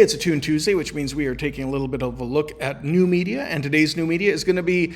It's a Tune Tuesday, which means we are taking a little bit of a look at new media, and today's new media is going to be,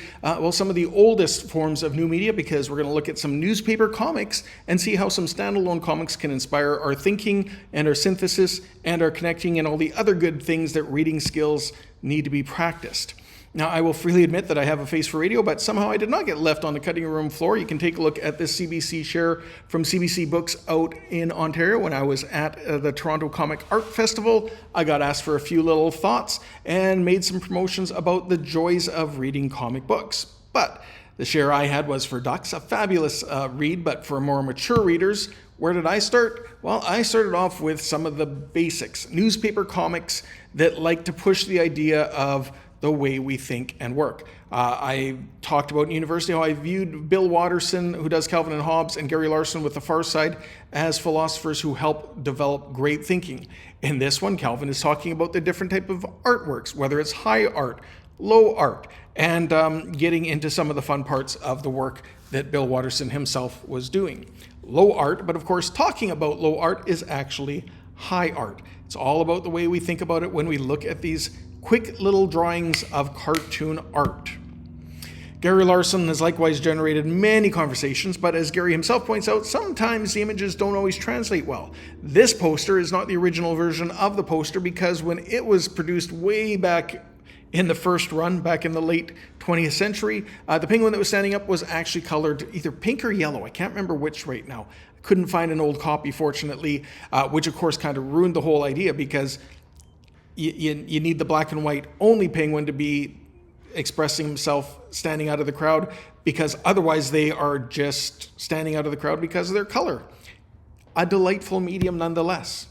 some of the oldest forms of new media, because we're going to look at some newspaper comics and see how some standalone comics can inspire our thinking and our synthesis and our connecting and all the other good things that reading skills need to be practiced. Now, I will freely admit that I have a face for radio, but somehow I did not get left on the cutting room floor. You can take a look at this CBC share from CBC Books out in Ontario. When I was at the Toronto Comic Art Festival, I got asked for a few little thoughts and made some promotions about the joys of reading comic books. But the share I had was for Ducks, a fabulous read, but for more mature readers. Where did I start? Well, I started off with some of the basics, newspaper comics that like to push the idea of the way we think and work. I talked about in university how I viewed Bill Watterson, who does Calvin and Hobbes, and Gary Larson with The Far Side as philosophers who help develop great thinking. In this one, Calvin is talking about the different type of artworks, whether it's high art, low art, and getting into some of the fun parts of the work that Bill Watterson himself was doing. Low art, but of course, talking about low art is actually high art. It's all about the way we think about it when we look at these quick little drawings of cartoon art. Gary Larson has likewise generated many conversations, but as Gary himself points out, sometimes the images don't always translate well. This poster is not the original version of the poster because when it was produced way back in the first run, back in the late 20th century, the penguin that was standing up was actually colored either pink or yellow. I can't remember which right now. Couldn't find an old copy, fortunately, which of course kind of ruined the whole idea because you need the black and white only penguin to be expressing himself standing out of the crowd, because otherwise they are just standing out of the crowd because of their color. A delightful medium nonetheless.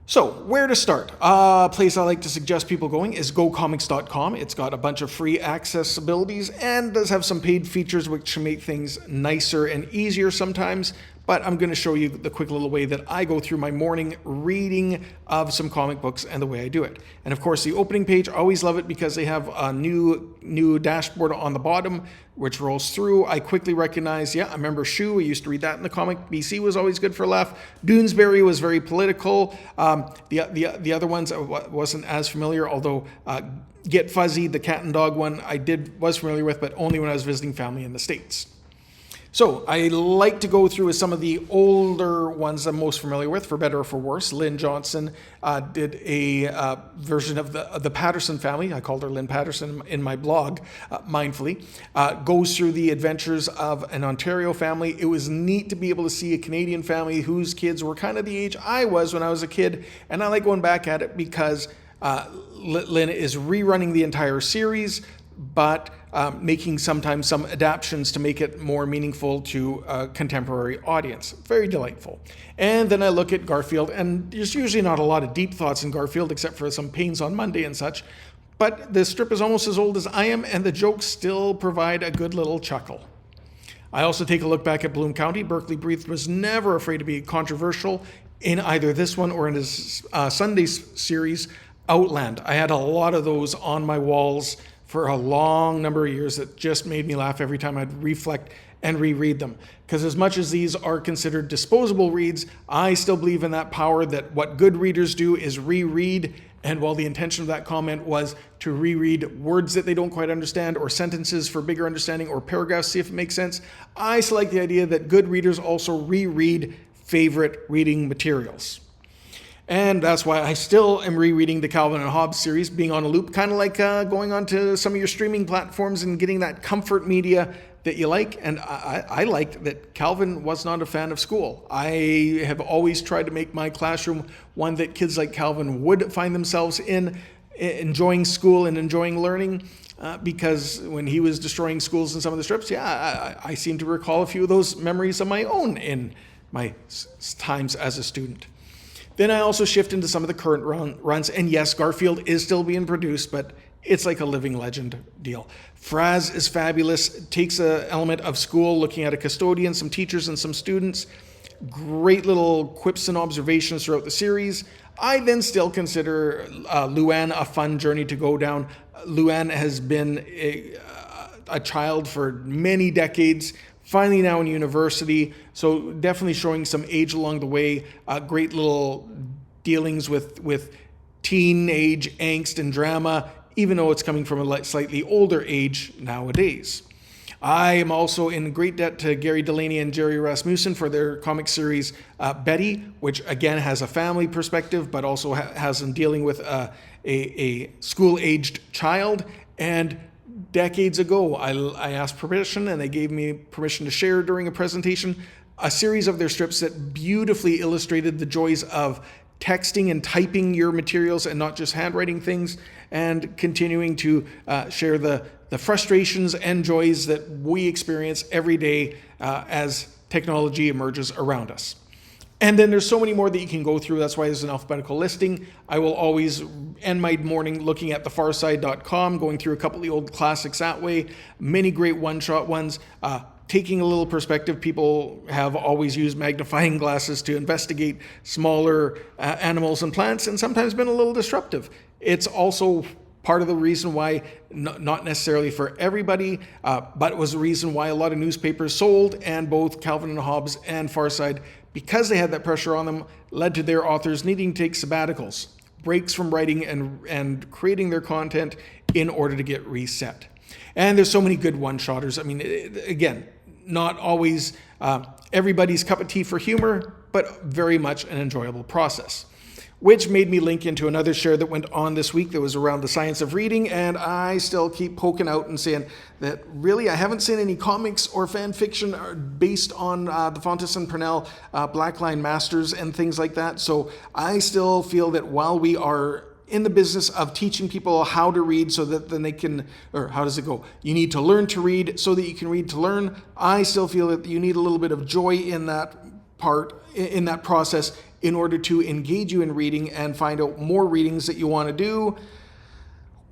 So, where to start? A place I like to suggest people going is gocomics.com. It's got a bunch of free accessibilities and does have some paid features which make things nicer and easier sometimes. But I'm going to show you the quick little way that I go through my morning reading of some comic books and the way I do it. And of course, the opening page, I always love it because they have a new dashboard on the bottom, which rolls through. I quickly recognize, I remember Shoe. I used to read that in the comic. BC was always good for a laugh. Doonesbury was very political. The other ones I wasn't as familiar, although Get Fuzzy, the cat and dog one, was familiar with, but only when I was visiting family in the States. So I like to go through with some of the older ones I'm most familiar with, for better or for worse. Lynn Johnson did a version of the Patterson family. I called her Lynn Patterson in my blog, mindfully. Goes through the adventures of an Ontario family. It was neat to be able to see a Canadian family whose kids were kind of the age I was when I was a kid. And I like going back at it because Lynn is rerunning the entire series, but making sometimes some adaptations to make it more meaningful to a contemporary audience. Very delightful. And then I look at Garfield, and there's usually not a lot of deep thoughts in Garfield, except for some pains on Monday and such. But the strip is almost as old as I am, and the jokes still provide a good little chuckle. I also take a look back at Bloom County. Berkeley Breathed was never afraid to be controversial in either this one or in his Sunday series, Outland. I had a lot of those on my walls for a long number of years that just made me laugh every time I'd reflect and reread them. Because as much as these are considered disposable reads, I still believe in that power that what good readers do is reread. And while the intention of that comment was to reread words that they don't quite understand, or sentences for bigger understanding, or paragraphs, see if it makes sense, I still like the idea that good readers also reread favorite reading materials. And that's why I still am rereading the Calvin and Hobbes series, being on a loop, kind of like going onto some of your streaming platforms and getting that comfort media that you like. And I liked that Calvin was not a fan of school. I have always tried to make my classroom one that kids like Calvin would find themselves in, enjoying school and enjoying learning. Because when he was destroying schools in some of the strips, I seem to recall a few of those memories of my own in my times as a student. Then I also shift into some of the current runs, and yes, Garfield is still being produced, but it's like a living legend deal. Fraz is fabulous. It takes an element of school, looking at a custodian, some teachers, and some students. Great little quips and observations throughout the series. I then still consider Luann a fun journey to go down. Luann has been a child for many decades, finally now in university, so definitely showing some age along the way. Great little dealings with teenage angst and drama, even though it's coming from a slightly older age nowadays. I am also in great debt to Gary Delaney and Jerry Rasmussen for their comic series Betty, which again has a family perspective, but also has them dealing with a school-aged child. And decades ago, I asked permission, and they gave me permission to share during a presentation a series of their strips that beautifully illustrated the joys of texting and typing your materials and not just handwriting things, and continuing to share the frustrations and joys that we experience every day as technology emerges around us. And then there's so many more that you can go through. That's why there's an alphabetical listing. I will always end my morning looking at thefarside.com, going through a couple of the old classics that way. Many great one-shot ones. Taking a little perspective, people have always used magnifying glasses to investigate smaller animals and plants, and sometimes been a little disruptive. It's also part of the reason why, not necessarily for everybody, but it was the reason why a lot of newspapers sold, and both Calvin and Hobbes and Farside, because they had that pressure on them, led to their authors needing to take sabbaticals, breaks from writing and creating their content in order to get reset. And there's so many good one-shotters. I mean, again, not always everybody's cup of tea for humor, but very much an enjoyable process. Which made me link into another share that went on this week that was around the science of reading, and I still keep poking out and saying that really I haven't seen any comics or fan fiction based on the Fontes and Purnell Blackline Masters and things like that. So I still feel that while we are in the business of teaching people how to read so that then they can, or how does it go? You need to learn to read so that you can read to learn. I still feel that you need a little bit of joy in that part, in that process, in order to engage you in reading and find out more readings that you want to do,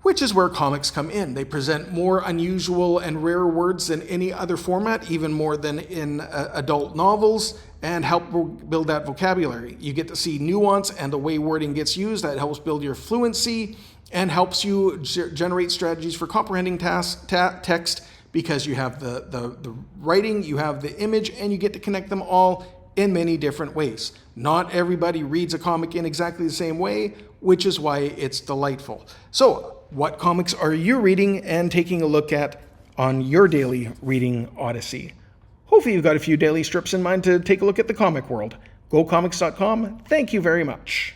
which is where comics come in. They present more unusual and rare words than any other format, even more than in adult novels, and help build that vocabulary. You get to see nuance and the way wording gets used. That helps build your fluency and helps you generate strategies for comprehending text, because you have the writing, you have the image, and you get to connect them all in many different ways. Not everybody reads a comic in exactly the same way, which is why it's delightful. So, what comics are you reading and taking a look at on your daily reading odyssey? Hopefully you've got a few daily strips in mind to take a look at the comic world. GoComics.com. Thank you very much.